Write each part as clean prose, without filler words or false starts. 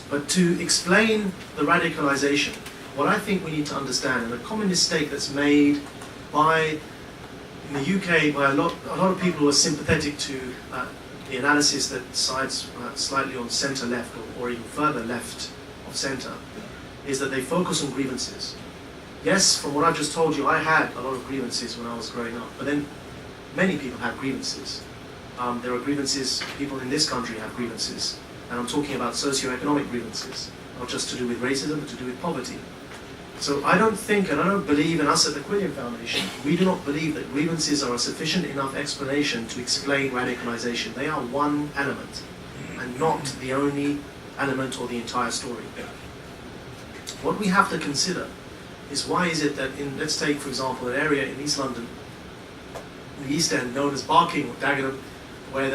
But to explain the radicalization, what I think we need to understand, and a common mistake that's made by, in the UK, by a lot of people who are sympathetic to the analysis that sides slightly on centre-left or even further left of centre, is that they focus on grievances. Yes, from what I've just told you, I had a lot of grievances when I was growing up, but then many people have grievances. There are grievances, people in this country have grievances, and I'm talking about socioeconomic grievances, not just to do with racism, but to do with poverty. So I don't think, and I don't believe, in us at the Quilliam Foundation, we do not believe that grievances are a sufficient enough explanation to explain radicalization. They are one element, and not the only element or the entire story. What we have to consider is why is it that in, let's take for example an area in East London, in the East End, known as Barking or Dagenham, where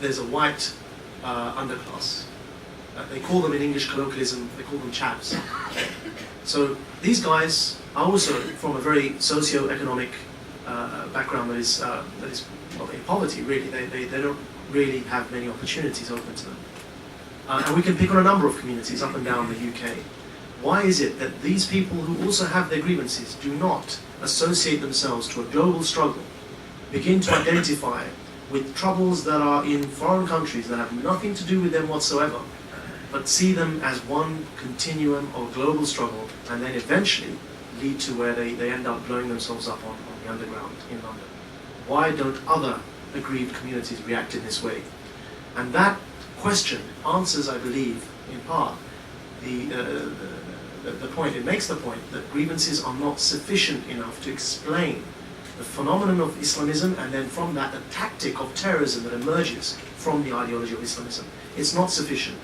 there's a white underclass. They call them in English colloquialism, they call them chaps. So these guys are also from a very socio-economic background that is well, in poverty really. They don't really have many opportunities open to them. And we can pick on a number of communities up and down the UK. Why is it that these people who also have their grievances do not associate themselves to a global struggle, begin to identify with troubles that are in foreign countries that have nothing to do with them whatsoever, but see them as one continuum of global struggle, and then eventually lead to where they end up blowing themselves up on the underground in London? Why don't other aggrieved communities react in this way? And that question answers, I believe, in part, the point. It makes the point that grievances are not sufficient enough to explain the phenomenon of Islamism, and then from that the tactic of terrorism that emerges from the ideology of Islamism. It's not sufficient.